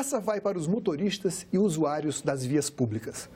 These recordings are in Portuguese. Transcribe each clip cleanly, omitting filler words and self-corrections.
Essa vai para os motoristas e usuários das vias públicas.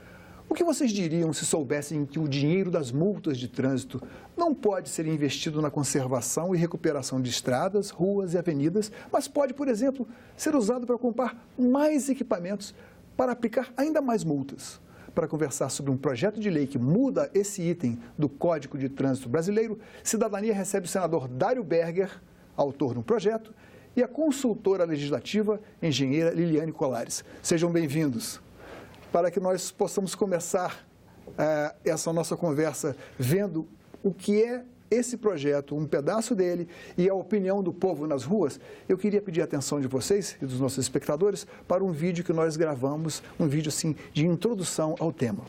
O que vocês diriam se soubessem que o dinheiro das multas de trânsito não pode ser investido na conservação e recuperação de estradas, ruas e avenidas, mas pode, por exemplo, ser usado para comprar mais equipamentos para aplicar ainda mais multas? Para conversar sobre um projeto de lei que muda esse item do Código de Trânsito Brasileiro, Cidadania recebe o senador Dário Berger, autor do projeto, e a consultora legislativa, engenheira Liliane Colares. Sejam bem-vindos. Para que nós possamos começar essa nossa conversa vendo o que é esse projeto, um pedaço dele e a opinião do povo nas ruas, eu queria pedir a atenção de vocês e dos nossos espectadores para um vídeo que nós gravamos, um vídeo assim de introdução ao tema.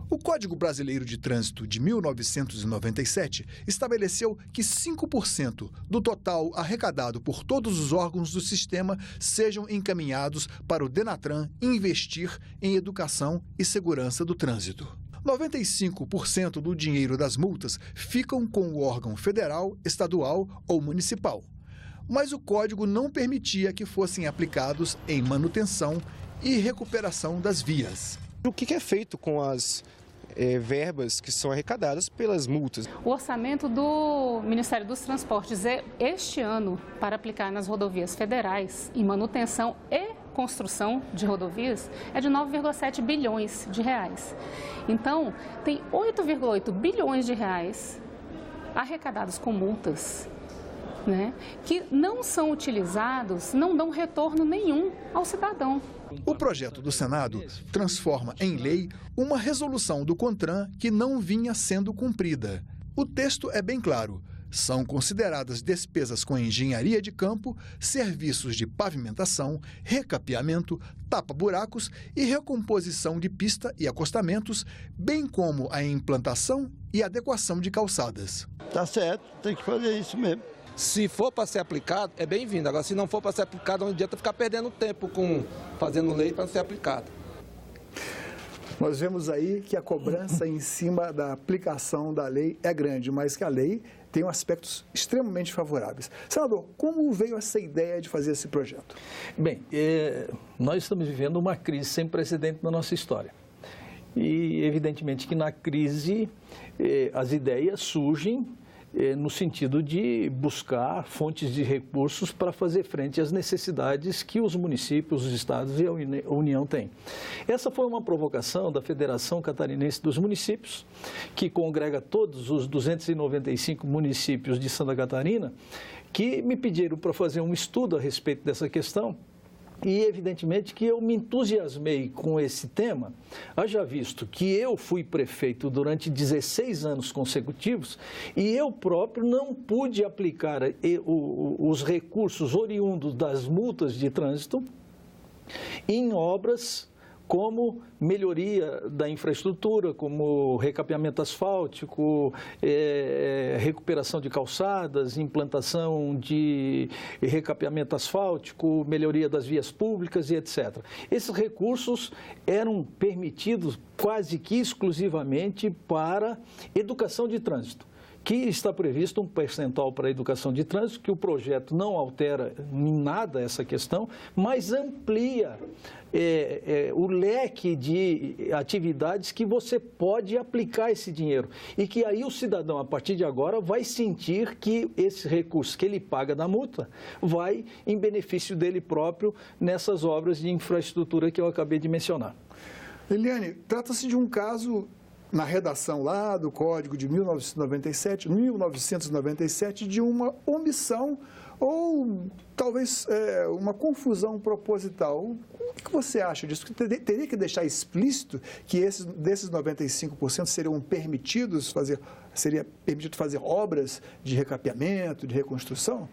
O Código Brasileiro de Trânsito de 1997 estabeleceu que 5% do total arrecadado por todos os órgãos do sistema sejam encaminhados para o Denatran investir em educação e segurança do trânsito. 95% do dinheiro das multas ficam com o órgão federal, estadual ou municipal. Mas o código não permitia que fossem aplicados em manutenção e recuperação das vias. O que é feito com as verbas que são arrecadadas pelas multas? O orçamento do Ministério dos Transportes este ano para aplicar nas rodovias federais em manutenção e construção de rodovias é de 9,7 bilhões de reais. Então, tem 8,8 bilhões de reais arrecadados com multas, né, que não são utilizados, não dão retorno nenhum ao cidadão. O projeto do Senado transforma em lei uma resolução do CONTRAN que não vinha sendo cumprida. O texto é bem claro. São consideradas despesas com engenharia de campo, serviços de pavimentação, recapeamento, tapa-buracos e recomposição de pista e acostamentos, bem como a implantação e adequação de calçadas. Tá certo, tem que fazer isso mesmo. Se for para ser aplicado, é bem-vindo. Agora, se não for para ser aplicado, não adianta ficar perdendo tempo fazendo lei para ser aplicado. Nós vemos aí que a cobrança em cima da aplicação da lei é grande, mas que a lei tem aspectos extremamente favoráveis. Senador, como veio essa ideia de fazer esse projeto? Bem, nós estamos vivendo uma crise sem precedente na nossa história. E, evidentemente, que na crise as ideias surgem no sentido de buscar fontes de recursos para fazer frente às necessidades que os municípios, os estados e a União têm. Essa foi uma provocação da Federação Catarinense dos Municípios, que congrega todos os 295 municípios de Santa Catarina, que me pediram para fazer um estudo a respeito dessa questão. E, evidentemente, que eu me entusiasmei com esse tema, haja visto que eu fui prefeito durante 16 anos consecutivos e eu próprio não pude aplicar os recursos oriundos das multas de trânsito em obras como melhoria da infraestrutura, como recapeamento asfáltico, recuperação de calçadas, implantação de recapeamento asfáltico, melhoria das vias públicas e etc. Esses recursos eram permitidos quase que exclusivamente para educação de trânsito, que está previsto um percentual para a educação de trânsito, que o projeto não altera em nada essa questão, mas amplia o leque de atividades que você pode aplicar esse dinheiro. E que aí o cidadão, a partir de agora, vai sentir que esse recurso que ele paga da multa vai em benefício dele próprio nessas obras de infraestrutura que eu acabei de mencionar. Liliane, trata-se de um caso na redação lá do Código de 1997, de uma omissão ou talvez uma confusão proposital. O que você acha disso? Teria que deixar explícito que desses 95% seria permitido fazer obras de recapeamento, de reconstrução?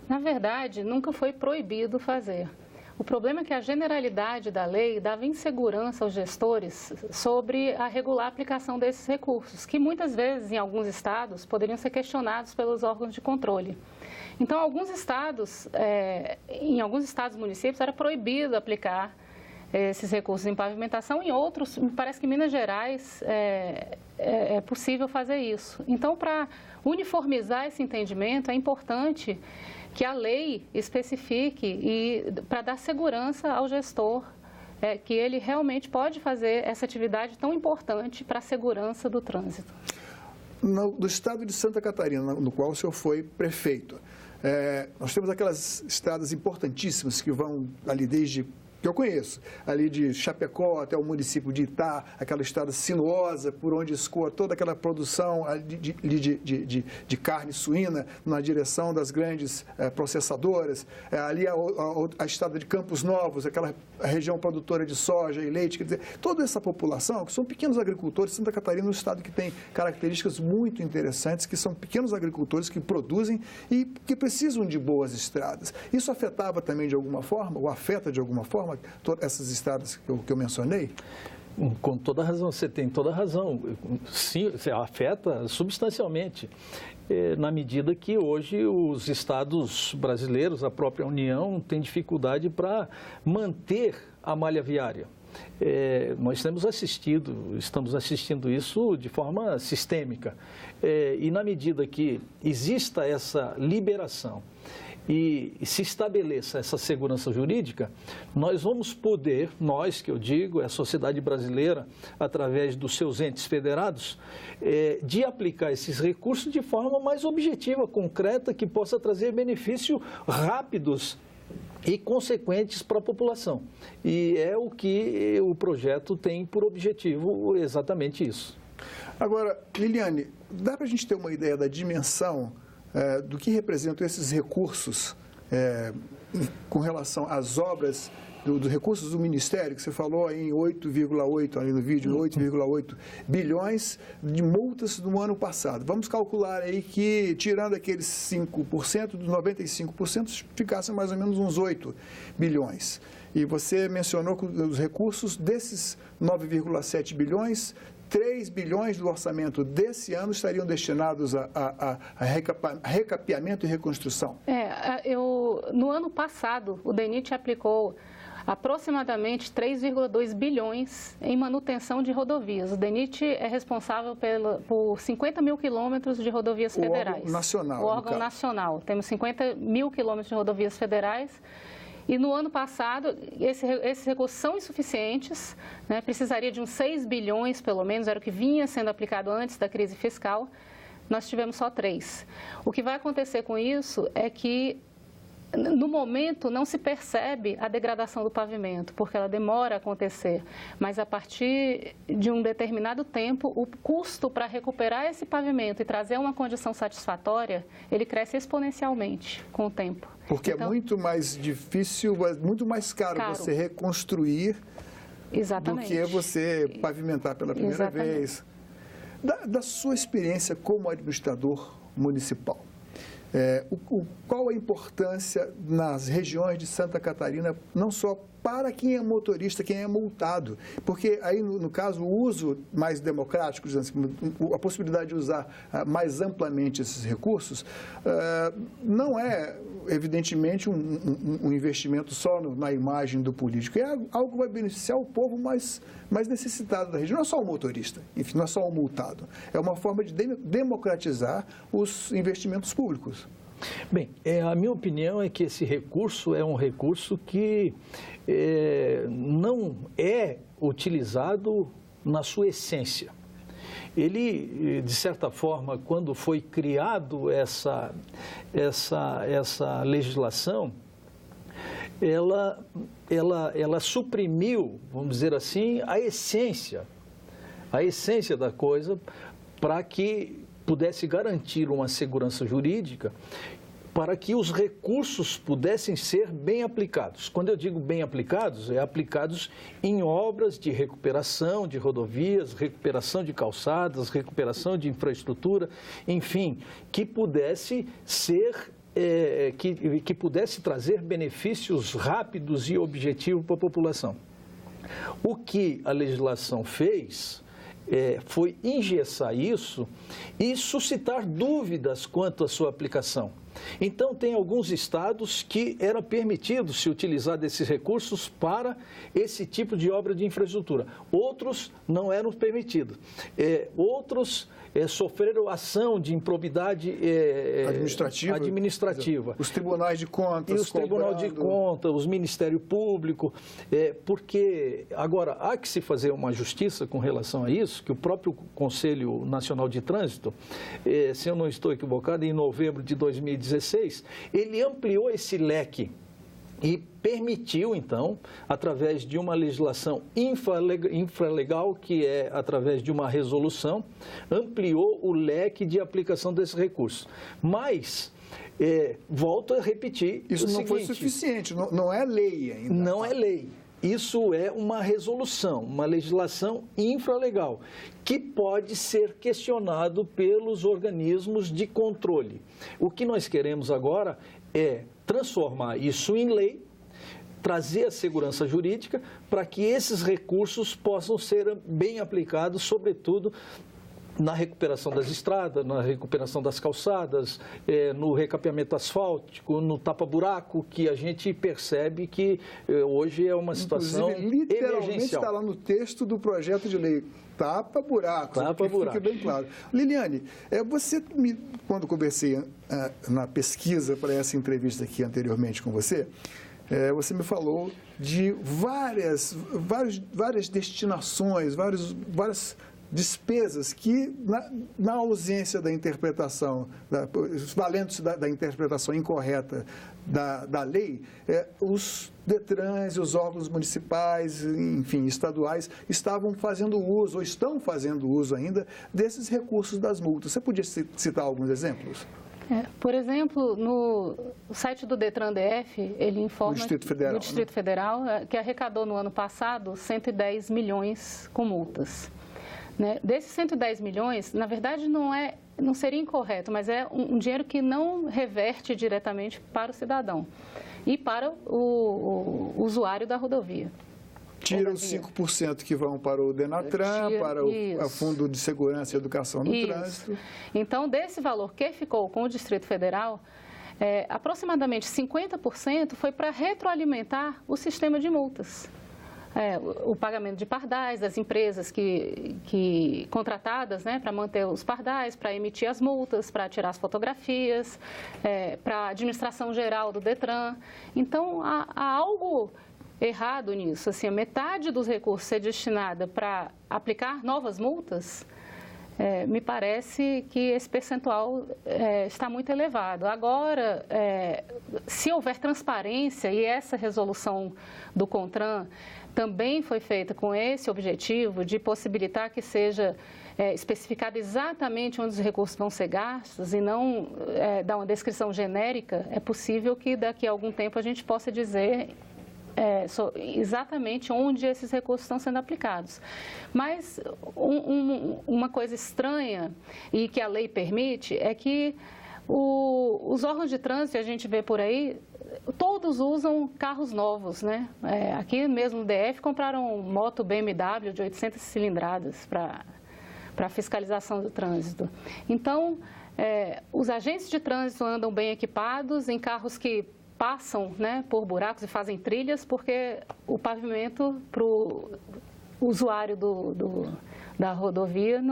Na verdade, nunca foi proibido fazer. O problema é que a generalidade da lei dava insegurança aos gestores sobre a regular aplicação desses recursos, que muitas vezes, em alguns estados, poderiam ser questionados pelos órgãos de controle. Então, em alguns estados e municípios, era proibido aplicar esses recursos em pavimentação. Em outros, me parece que em Minas Gerais é possível fazer isso. Então, para uniformizar esse entendimento, é importante que a lei especifique e para dar segurança ao gestor que ele realmente pode fazer essa atividade tão importante para a segurança do trânsito. No estado de Santa Catarina, no qual o senhor foi prefeito, nós temos aquelas estradas importantíssimas que vão ali desde, que eu conheço, ali de Chapecó até o município de Itá, aquela estrada sinuosa por onde escoa toda aquela produção de carne suína na direção das grandes processadoras, ali a estrada de Campos Novos, aquela região produtora de soja e leite, quer dizer, toda essa população, que são pequenos agricultores, Santa Catarina é um estado que tem características muito interessantes, que são pequenos agricultores que produzem e que precisam de boas estradas. Isso afetava também de alguma forma, ou afeta de alguma forma, todas essas estradas que eu mencionei? Com toda razão, você tem toda razão. Sim, afeta substancialmente, na medida que hoje os estados brasileiros, a própria União, tem dificuldade para manter a malha viária. Nós estamos assistindo isso de forma sistêmica. E na medida que exista essa liberação e se estabeleça essa segurança jurídica, nós vamos poder, nós que eu digo, é a sociedade brasileira, através dos seus entes federados, de aplicar esses recursos de forma mais objetiva, concreta, que possa trazer benefícios rápidos e consequentes para a população. E é o que o projeto tem por objetivo, exatamente isso. Agora, Liliane, dá para a gente ter uma ideia da dimensão do que representam esses recursos com relação às obras, dos recursos do Ministério, que você falou em 8,8, ali no vídeo, 8,8 bilhões de multas no ano passado. Vamos calcular aí que, tirando aqueles 5%, dos 95%, ficasse mais ou menos uns 8 bilhões. E você mencionou que os recursos desses 9,7 bilhões, 3 bilhões do orçamento desse ano estariam destinados a recapeamento e reconstrução. No ano passado, o DENIT aplicou aproximadamente 3,2 bilhões em manutenção de rodovias. O DENIT é responsável por 50 mil quilômetros de rodovias federais. Órgão nacional. O órgão nacional. Temos 50 mil quilômetros de rodovias federais. E no ano passado, esses recursos são insuficientes, né? Precisaria de uns 6 bilhões, pelo menos, era o que vinha sendo aplicado antes da crise fiscal. Nós tivemos só 3. O que vai acontecer com isso é que, no momento, não se percebe a degradação do pavimento, porque ela demora a acontecer. Mas, a partir de um determinado tempo, o custo para recuperar esse pavimento e trazer uma condição satisfatória, ele cresce exponencialmente com o tempo. Porque então, é muito mais difícil, muito mais caro você reconstruir do que você pavimentar pela primeira vez. Da sua experiência como administrador municipal, qual a importância nas regiões de Santa Catarina, não só para quem é motorista, quem é multado? Porque aí, no caso, o uso mais democrático, a possibilidade de usar mais amplamente esses recursos, não é, evidentemente, um investimento só na imagem do político. É algo que vai beneficiar o povo mais necessitado da região. Não é só o motorista, enfim, não é só o multado. É uma forma de democratizar os investimentos públicos. Bem, a minha opinião é que esse recurso é um recurso que não é utilizado na sua essência. Ele, de certa forma, quando foi criado essa legislação, ela suprimiu, vamos dizer assim, a essência da coisa, para que pudesse garantir uma segurança jurídica, para que os recursos pudessem ser bem aplicados. Quando eu digo bem aplicados, é aplicados em obras de recuperação de rodovias, recuperação de calçadas, recuperação de infraestrutura, enfim, que pudesse ser, que pudesse trazer benefícios rápidos e objetivos para a população. O que a legislação fez foi engessar isso e suscitar dúvidas quanto à sua aplicação. Então, tem alguns estados que era permitido se utilizar desses recursos para esse tipo de obra de infraestrutura. Outros não eram permitidos. Outros sofreram ação de improbidade administrativa. Os tribunais de contas. E os tribunais de contas, os Ministério Público, porque agora há que se fazer uma justiça com relação a isso, que o próprio Conselho Nacional de Trânsito, se eu não estou equivocado, em novembro de 2016, ele ampliou esse leque e permitiu, então, através de uma legislação infralegal, que é através de uma resolução, ampliou o leque de aplicação desses recursos. Mas, volto a repetir, isso não foi suficiente, não é lei ainda. Não é lei. Isso é uma resolução, uma legislação infralegal, que pode ser questionado pelos organismos de controle. O que nós queremos agora é transformar isso em lei, trazer a segurança jurídica para que esses recursos possam ser bem aplicados, sobretudo na recuperação das estradas, na recuperação das calçadas, no recapeamento asfáltico, no tapa-buraco, que a gente percebe que hoje é uma situação literalmente está lá no texto do projeto de lei. Tapa-buraco. Fique bem claro. Liliane, quando conversei na pesquisa para essa entrevista aqui anteriormente com você, você me falou de várias destinações, várias despesas que, na ausência da interpretação, valendo-se da interpretação incorreta da lei, os DETRANs e os órgãos municipais, enfim, estaduais, estavam fazendo uso, ou estão fazendo uso ainda, desses recursos das multas. Você podia citar alguns exemplos? Por exemplo, no site do Detran DF, ele informa do Distrito Federal, que arrecadou no ano passado 110 milhões com multas. Desses 110 milhões, na verdade, não seria incorreto, mas é um dinheiro que não reverte diretamente para o cidadão e para o usuário da rodovia. Tira os 5% que vão para o Denatran, para o Fundo de Segurança e Educação no Trânsito. Então, desse valor que ficou com o Distrito Federal, aproximadamente 50% foi para retroalimentar o sistema de multas. O pagamento de pardais das empresas que contratadas para manter os pardais, para emitir as multas, para tirar as fotografias, para a administração geral do Detran. Então, há algo errado nisso. Assim, a metade dos recursos ser destinada para aplicar novas multas, me parece que esse percentual está muito elevado. Agora, se houver transparência, e essa resolução do CONTRAN também foi feita com esse objetivo de possibilitar que seja especificado exatamente onde os recursos vão ser gastos e não dar uma descrição genérica, é possível que daqui a algum tempo a gente possa dizer exatamente onde esses recursos estão sendo aplicados. Mas uma coisa estranha e que a lei permite é que os órgãos de trânsito, a gente vê por aí, todos usam carros novos, aqui mesmo no DF compraram moto BMW de 800 cilindradas para fiscalização do trânsito. Então, os agentes de trânsito andam bem equipados em carros que passam por buracos e fazem trilhas, porque o pavimento para o usuário da rodovia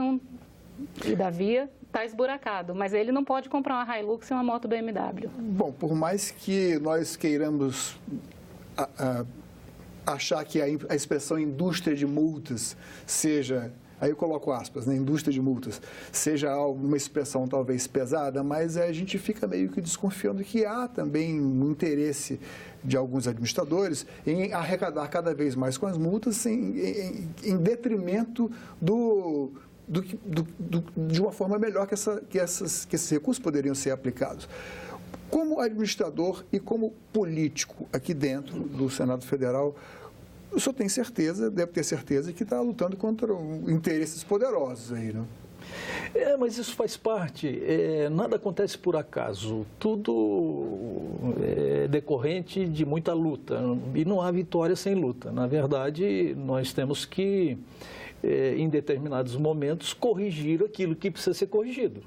e da via está esburacado, mas ele não pode comprar uma Hilux e uma moto BMW. Bom, por mais que nós queiramos achar que a expressão indústria de multas seja, aí eu coloco aspas, indústria de multas, seja uma expressão talvez pesada, mas a gente fica meio que desconfiando que há também um interesse de alguns administradores em arrecadar cada vez mais com as multas em detrimento de uma forma melhor que esses recursos poderiam ser aplicados. Como administrador e como político aqui dentro do Senado Federal, o senhor tem certeza, deve ter certeza, que está lutando contra interesses poderosos aí, não? Mas isso faz parte, nada acontece por acaso, tudo é decorrente de muita luta e não há vitória sem luta. Na verdade, nós temos que, em determinados momentos, corrigir aquilo que precisa ser corrigido.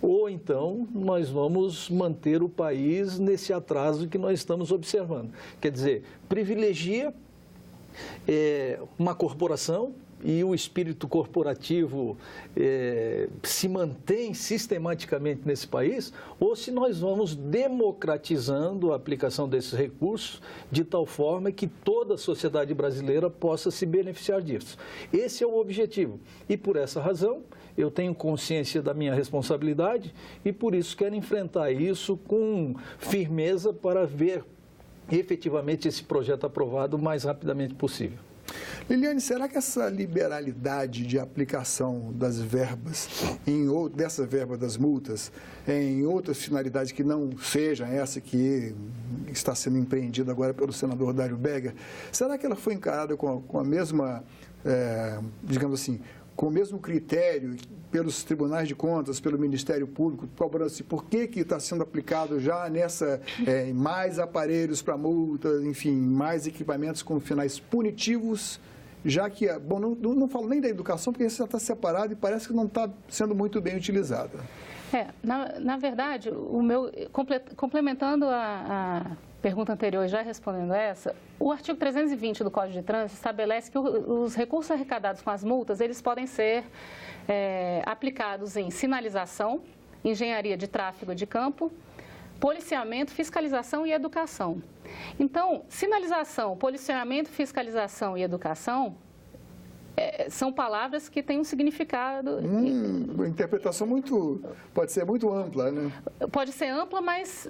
ou então nós vamos manter o país nesse atraso que nós estamos observando. Quer dizer, privilegia uma corporação e o espírito corporativo se mantém sistematicamente nesse país, ou se nós vamos democratizando a aplicação desses recursos de tal forma que toda a sociedade brasileira possa se beneficiar disso. Esse é o objetivo. E por essa razão, eu tenho consciência da minha responsabilidade e por isso quero enfrentar isso com firmeza para ver efetivamente esse projeto aprovado o mais rapidamente possível. Liliane, será que essa liberalidade de aplicação das verbas, dessa verba das multas, em outras finalidades que não sejam essa que está sendo empreendida agora pelo senador Dário Begger, será que ela foi encarada com a mesma, digamos assim, com o mesmo critério pelos tribunais de contas, pelo Ministério Público, cobrando-se por que está sendo aplicado já nessa mais aparelhos para multas, enfim, mais equipamentos com finais punitivos, já que, bom, não falo nem da educação, porque isso já está separado e parece que não está sendo muito bem utilizada. Na verdade, complementando a pergunta anterior e já respondendo essa, o artigo 320 do Código de Trânsito estabelece que os recursos arrecadados com as multas, eles podem ser aplicados em sinalização, engenharia de tráfego de campo, policiamento, fiscalização e educação. Então, sinalização, policiamento, fiscalização e educação são palavras que têm um significado... Uma interpretação pode ser muito ampla, né? Pode ser ampla, mas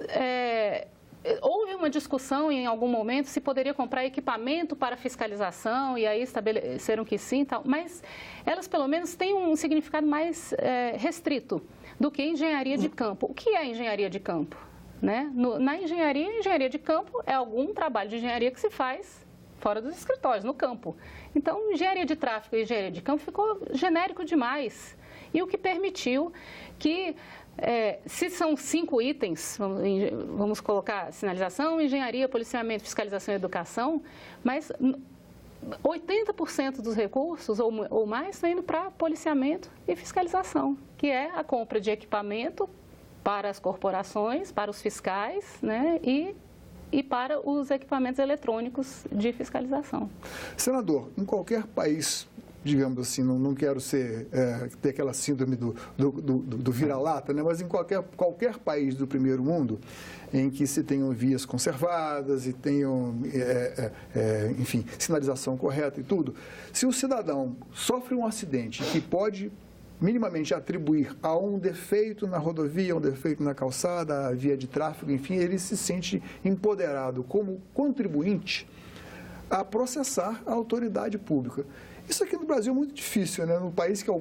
houve uma discussão em algum momento se poderia comprar equipamento para fiscalização, e aí estabeleceram que sim, tal, mas elas pelo menos têm um significado mais restrito do que engenharia de campo. O que é engenharia de campo? Né? Na engenharia de campo é algum trabalho de engenharia que se faz fora dos escritórios, no campo. Então, engenharia de tráfego e engenharia de campo ficou genérico demais. E o que permitiu que, se são 5 itens, vamos colocar sinalização, engenharia, policiamento, fiscalização e educação, mas 80% dos recursos ou mais estão indo para policiamento e fiscalização, que é a compra de equipamento para as corporações, para os fiscais, né, e para os equipamentos eletrônicos de fiscalização. Senador, em qualquer país, digamos assim, não quero ter aquela síndrome do vira-lata, né? Mas em qualquer país do primeiro mundo, em que se tenham vias conservadas e tenham, enfim, sinalização correta e tudo, se o cidadão sofre um acidente que pode minimamente atribuir a um defeito na rodovia, um defeito na calçada, a via de tráfego, enfim, ele se sente empoderado como contribuinte a processar a autoridade pública. Isso aqui no Brasil é muito difícil, né? No país que é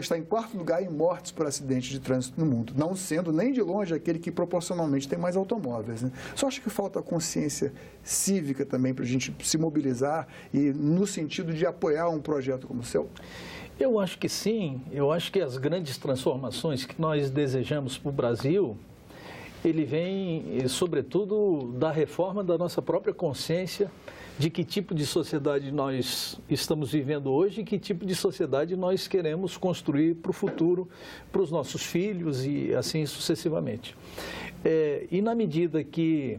está em quarto lugar em mortes por acidente de trânsito no mundo, não sendo nem de longe aquele que proporcionalmente tem mais automóveis, né? Só acho que falta consciência cívica também para a gente se mobilizar e no sentido de apoiar um projeto como o seu? Eu acho que sim. Eu acho que as grandes transformações que nós desejamos para o Brasil, ele vem, sobretudo, da reforma da nossa própria consciência de que tipo de sociedade nós estamos vivendo hoje e que tipo de sociedade nós queremos construir para o futuro, para os nossos filhos e assim sucessivamente. E na medida que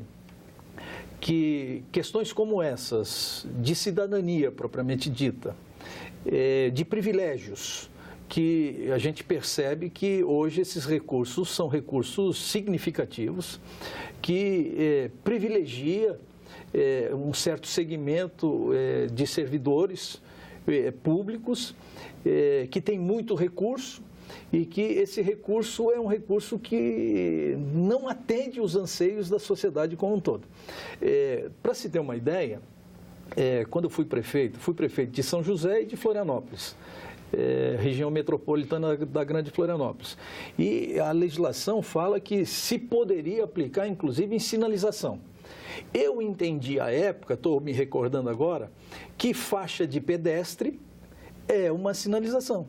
questões como essas, de cidadania propriamente dita, de privilégios, que a gente percebe que hoje esses recursos são recursos significativos, que privilegia um certo segmento de servidores públicos que tem muito recurso e que esse recurso é um recurso que não atende os anseios da sociedade como um todo. Para se ter uma ideia, quando eu fui prefeito de São José e de Florianópolis, região metropolitana da Grande Florianópolis. E a legislação fala que se poderia aplicar, inclusive, em sinalização. Eu entendi à época, estou me recordando agora, que faixa de pedestre é uma sinalização.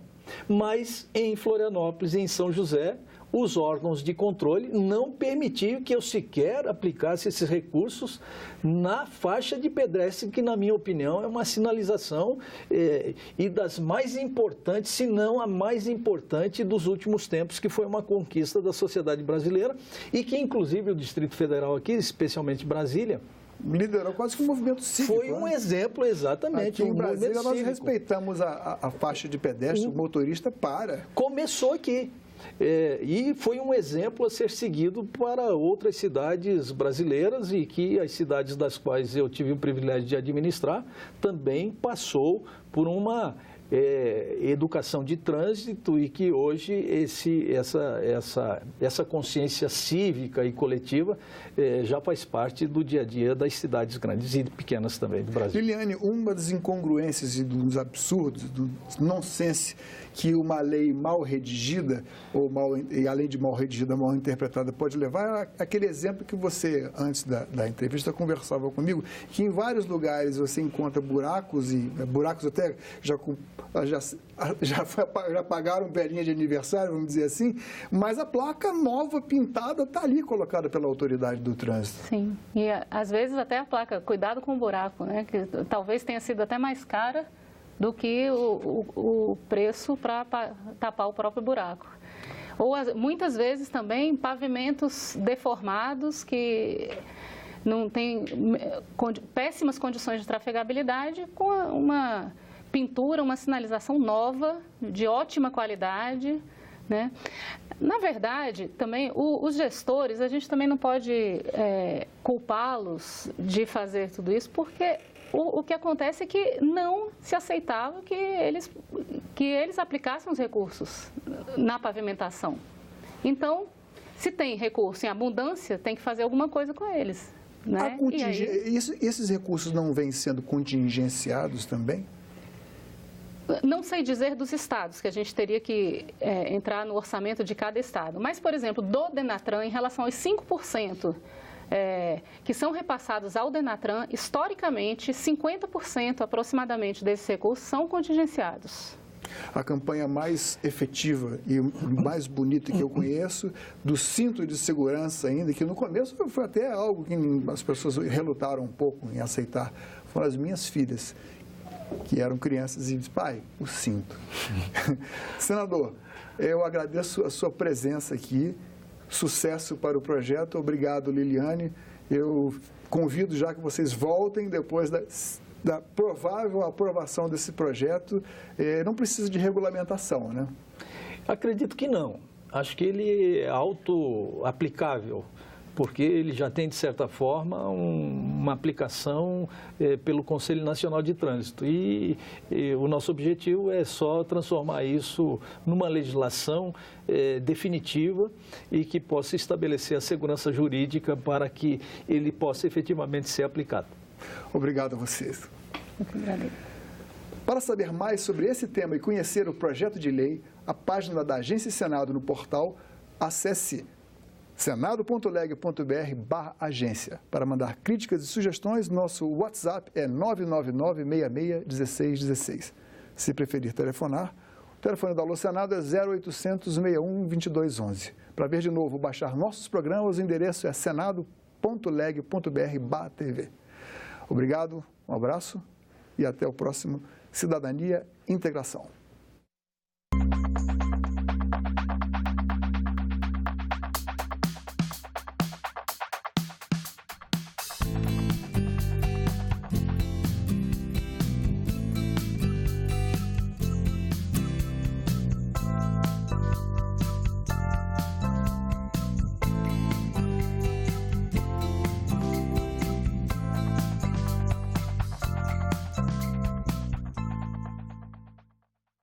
Mas em Florianópolis e em São José, os órgãos de controle não permitiam que eu sequer aplicasse esses recursos na faixa de pedestre, que, na minha opinião, é uma sinalização e das mais importantes, se não a mais importante dos últimos tempos, que foi uma conquista da sociedade brasileira e que, inclusive, o Distrito Federal aqui, especialmente Brasília, liderou quase que um movimento cívico. foi um exemplo, exatamente. Aqui em Brasília, nós cívico. respeitamos a faixa de pedestre, o motorista para. Começou aqui. E foi um exemplo a ser seguido para outras cidades brasileiras e que as cidades das quais eu tive o privilégio de administrar também passou por uma educação de trânsito e que hoje essa consciência cívica e coletiva já faz parte do dia a dia das cidades grandes e pequenas também do Brasil. Liliane, uma das incongruências e dos absurdos, do nonsense que uma lei mal redigida, e além de mal redigida, mal interpretada, pode levar aquele exemplo que você, antes da entrevista, conversava comigo, que em vários lugares você encontra buracos, e buracos até já pagaram velhinha de aniversário, vamos dizer assim, mas a placa nova, pintada, está ali colocada pela autoridade do trânsito. Sim, e às vezes até a placa, cuidado com o buraco, né? Que talvez tenha sido até mais cara do que o preço para tapar o próprio buraco. Ou muitas vezes também pavimentos deformados que não têm péssimas condições de trafegabilidade, com uma pintura, uma sinalização nova, de ótima qualidade, né? Na verdade, também, os gestores, a gente também não pode culpá-los de fazer tudo isso, porque o que acontece é que não se aceitava que eles aplicassem os recursos na pavimentação. Então, se tem recurso em abundância, tem que fazer alguma coisa com eles, né? E aí... Esses recursos não vêm sendo contingenciados também? Não sei dizer dos estados, que a gente teria que entrar no orçamento de cada estado. Mas, por exemplo, do Denatran, em relação aos 5%, que são repassados ao Denatran, historicamente, 50% aproximadamente desses recursos são contingenciados. A campanha mais efetiva e mais bonita que eu conheço, do cinto de segurança ainda, que no começo foi até algo que as pessoas relutaram um pouco em aceitar, foram as minhas filhas, que eram crianças, e disse: pai, o cinto. Senador, eu agradeço a sua presença aqui, sucesso para o projeto, obrigado, Liliane. Eu convido já que vocês voltem depois da provável aprovação desse projeto. Não precisa de regulamentação, né? Acredito que não. Acho que ele é auto-aplicável, porque ele já tem, de certa forma, uma aplicação pelo Conselho Nacional de Trânsito. E o nosso objetivo é só transformar isso numa legislação definitiva e que possa estabelecer a segurança jurídica para que ele possa efetivamente ser aplicado. Obrigado a vocês. Obrigada. Para saber mais sobre esse tema e conhecer o projeto de lei, a página da Agência Senado no portal, acesse senado.leg.br/agência. Para mandar críticas e sugestões, nosso WhatsApp é 999-661616. Se preferir telefonar, o telefone da Alô Senado é 0800 61 2211. Para ver de novo ou baixar nossos programas, o endereço é senado.leg.br/TV. Obrigado, um abraço e até o próximo Cidadania e Integração.